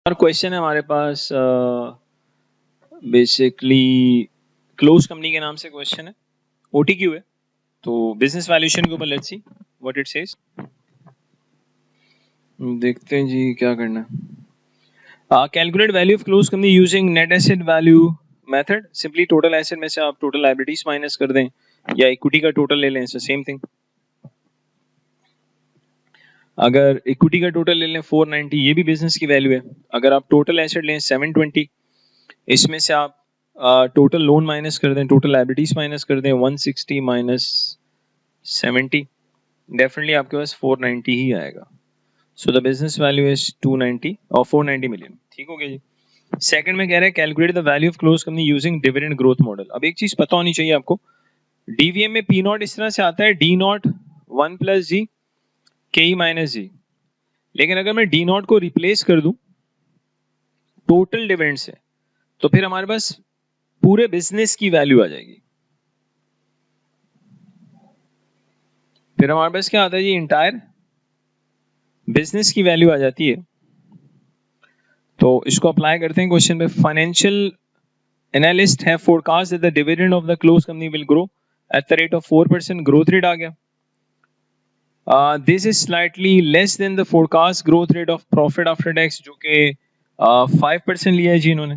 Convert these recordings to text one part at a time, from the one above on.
और क्वेश्चन है हमारे पास बेसिकली क्लोज कंपनी के नाम से क्वेश्चन है, ओटीक्यू है, तो बिजनेस वैल्यूएशन के ऊपर let's see what it says. देखते हैं जी क्या करना है। Calculate value of close company using net asset value method. Simply total asset में से आप टोटल लायबिलिटीज माइनस कर दें या इक्विटी का टोटल ले लें, सेम थिंग। अगर इक्विटी का टोटल ले लें 490, ये भी बिजनेस की वैल्यू है। अगर आप टोटल एसेट लें 720, इसमें से आप टोटल लोन माइनस कर दें, टोटल लायबिलिटीज माइनस कर दें, 160 माइनस 70, डेफिनेटली आपके पास 490 ही आएगा। So the business value is 290 और 490 मिलियन। ठीक हो गया जी। सेकंड में कह रहा है calculate the value of close company using dividend growth model. अब एक चीज पता होनी चाहिए आपको, डीवीएम में पी नॉट इस तरह से आता है, डी नॉट 1 प्लस जी के माइनस जी। लेकिन अगर मैं डी नॉट को रिप्लेस कर दूं टोटल डिविडेंड से, तो फिर हमारे पास पूरे बिजनेस की वैल्यू आ जाएगी। फिर हमारे पास क्या आता है जी, इंटायर बिजनेस की वैल्यू आ जाती है। तो इसको अप्लाई करते हैं क्वेश्चन पे। Financial analyst have forecast that the dividend of the close company will grow at the rate of 4%। Growth rate आ गया। This is slightly less than the forecast growth rate of profit after tax, जो कि 5% लिया है जी इन्होंने।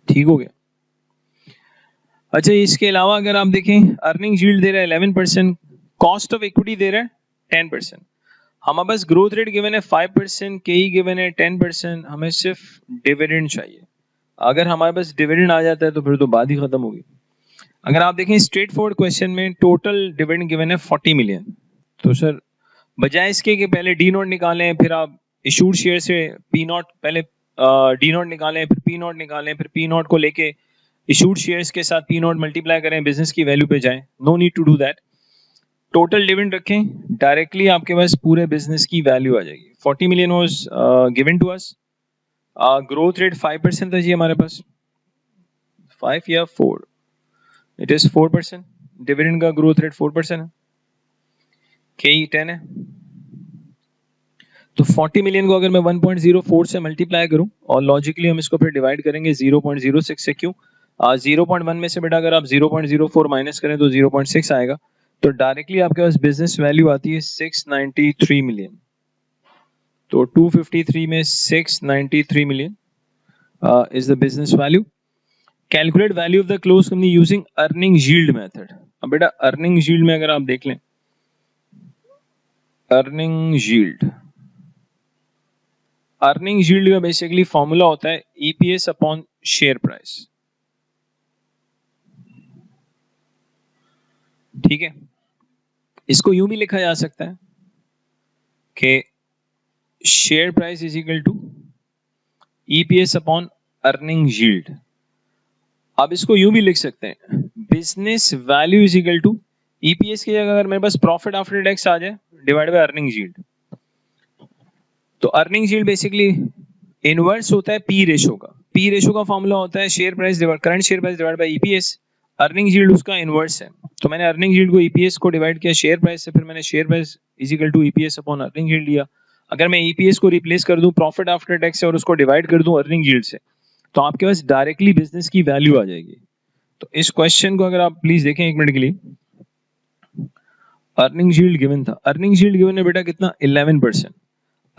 ठीक हो गया। अच्छा, इसके अलावा अगर आप देखें अर्निंग यील्ड दे रहा है 11%, कॉस्ट ऑफ इक्विटी दे रहा है 10%। हमारे पास ग्रोथ रेट गिवन है 5%, के ही गिवन है 10%, हमें सिर्फ डिविडेंड चाहिए। अगर हमारे पास डिविडेंड आ जाता है तो फिर तो बात ही खत्म होगी। अगर आप देखें स्ट्रेट फॉरवर्ड क्वेश्चन में टोटल डिविडेंड गिवन है 40 मिलियन, तो सर बजाय इसके कि पहले डी नॉट निकालें, फिर आप इशूड शेयर से पी नॉट, पहले डी नॉट निकालें, फिर पी नॉट निकालें, फिर पी नॉट को लेके इशूड शेयर्स के साथ पी नॉट मल्टीप्लाई करें, बिजनेस की वैल्यू पे जाएं, no need to do that. Total dividend रखें, डायरेक्टली आपके पास पूरे बिजनेस की वैल्यू आ जाएगी। 40 million was given to us. Growth rate 5% था जी हमारे पास, 5 या 4, इट इज 4%। डिविडेंड का ग्रोथ रेट 4% है, के 10 है। तो 40 मिलियन को अगर मैं 1.04 से मल्टीप्लाई करूं और लॉजिकली हम इसको फिर डिवाइड करेंगे 0.06 से। क्यों? 0.1 में से बेटा अगर आप 0.04 माइनस करें तो 0.6 आएगा। तो डायरेक्टली आपके पास बिजनेस वैल्यू आती है 693 मिलियन। तो 253 में 693 million is the business value. Calculate value of the close company using earning yield method. अब बेटा अर्निंग यील्ड में अगर आप देख लें, अर्निंग यील्ड का बेसिकली फॉर्मूला होता है ईपीएस अपॉन शेयर प्राइस। ठीक है, इसको यूं भी लिखा जा सकता है कि share price is equal to EPS upon earning yield. अब इसको यूं भी लिख सकते हैं, business value is equal to EPS की जगह अगर मेरे पास प्रॉफिट आफ्टर टैक्स आ जाए डिवाइड बाय अर्निंग यील्ड। तो अर्निंग यील्ड बेसिकली इनवर्स होता है पी रेशो का। पी रेशो का फॉर्मूला होता है share price divide current share price divide by EPS. Earning yield उसका इनवर्स है। तो मैंने अर्निंग यील्ड को ईपीएस को डिवाइड किया शेयर प्राइस से, फिर मैंने share price is equal to EPS upon earning yield लिया। अगर मैं ईपीएस को रिप्लेस कर दूं प्रॉफिट आफ्टर टैक्स से और उसको डिवाइड कर दूं अर्निंग यील्ड से, तो आपके पास डायरेक्टली बिजनेस की वैल्यू आ जाएगी। तो इस क्वेश्चन को अगर आप प्लीज देखें एक मिनट के लिए, अर्निंग यील्ड गिवन था, अर्निंग यील्ड गिवन है बेटा कितना, 11%।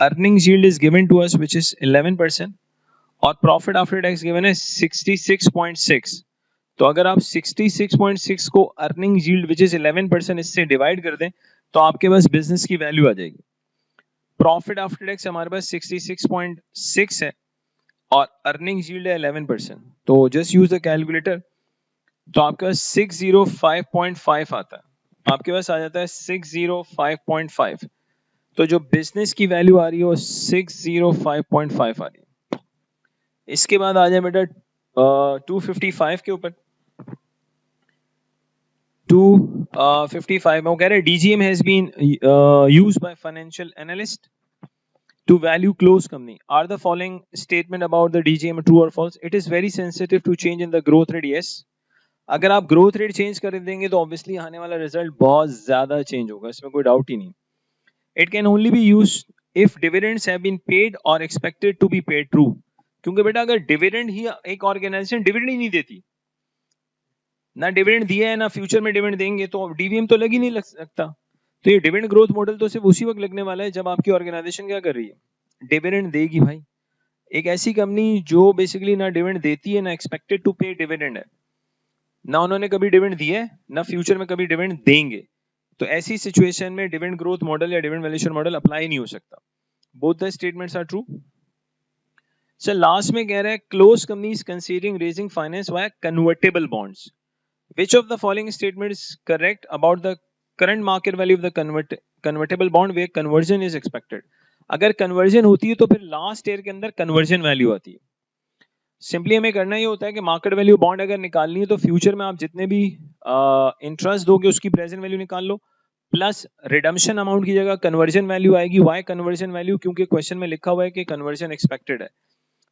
Earning yield is given to us which is 11% और प्रॉफिट आफ्टर टैक्स गिवन है 66.6। तो अगर आप 66.6 को अर्निंग यील्ड विच इज 11% इससे डिवाइड कर दें तो आपके पास बिजनेस की वैल्यू आ जाएगी। प्रॉफिट आफ्टर टैक्स हमारे पास 66.6 है और अर्निंग यील्ड है 11%। तो जस्ट यूज द कैलकुलेटर, तो आपके पास 605.5 आता है, आपके पास आ जाता है 605.5। तो जो बिजनेस की वैल्यू आ रही है वो 605.5 आ रही है। इसके बाद आ जाए बेटा 255 के ऊपर। 255 में वो कह रहे हैं DGM has been used by financial analyst to value close company. Are the following statement about the DGM true or false? It is very sensitive to change in the growth rate. Yes. अगर आप growth rate change कर देंगे तो obviously आने वाला result बहुत ज्यादा change होगा, इसमें कोई डाउट ही नहीं। It can only B use if dividends have been paid or expected to be paid, true. क्योंकि बेटा अगर डिविडेंड ही, एक ऑर्गेनाइजेशन डिविडेंड ही नहीं देती, ना डिविडेंड दिया है ना फ्यूचर में डिविडेंड देंगे, तो डीवीएम तो लग ही नहीं लग सकता। तो ये डिविडेंड ग्रोथ मॉडल तो सिर्फ उसी वक्त लगने वाला है जब आपकी ऑर्गेनाइजेशन क्या कर रही है, डिविडेंड देगी भाई। एक ऐसी कंपनी जो बेसिकली ना डिविडेंड देती है ना एक्सपेक्टेड टू पे डिविडेंड है, ना उन्होंने कभी डिविडेंड दिया है ना फ्यूचर में कभी डिविडेंड देंगे, तो ऐसी सिचुएशन में डिविडेंड ग्रोथ मॉडल या डिविडेंड वैल्यूएशन मॉडल अप्लाई नहीं हो सकता। Both the statements are true. Sir last में कह रहा है close companies considering raising finance via convertible bonds, which of the following statement is correct about the current market value of the convertible bond where conversion is expected? अगर conversion होती है तो फिर last year के अंदर conversion value आती है। Simply हमें करना ये होता है कि मार्केट वैल्यू बॉन्ड अगर निकालनी है तो फ्यूचर में आप जितने भी इंटरेस्ट दोगे उसकी प्रेजेंट वैल्यू निकाल लो, प्लस रिडम्पशन अमाउंट की जगह कन्वर्जन वैल्यू आएगी। Why conversion value? क्योंकि क्वेश्चन में लिखा हुआ है कि कन्वर्जन एक्सपेक्टेड है,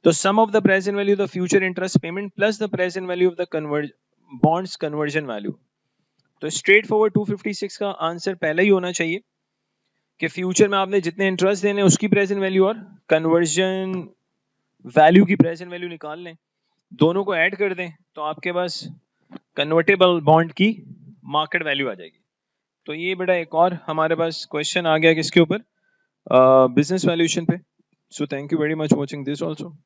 तो sum of the present value the future interest payment plus the present value of the bonds conversion value. तो स्ट्रेट फॉरवर्ड 256 का आंसर पहले ही होना चाहिए कि फ्यूचर में आपने जितने इंटरेस्ट देने उसकी प्रेजेंट वैल्यू और कन्वर्जन वैल्यू की प्रेजेंट वैल्यू निकाल लें, दोनों को ऐड कर दें तो आपके पास कन्वर्टेबल बॉन्ड की मार्केट वैल्यू आ जाएगी। तो ये बेटा एक और हमारे पास क्वेश्चन आ गया किसके ऊपर, बिजनेस वैल्यूएशन पे। So thank you very much watching this also.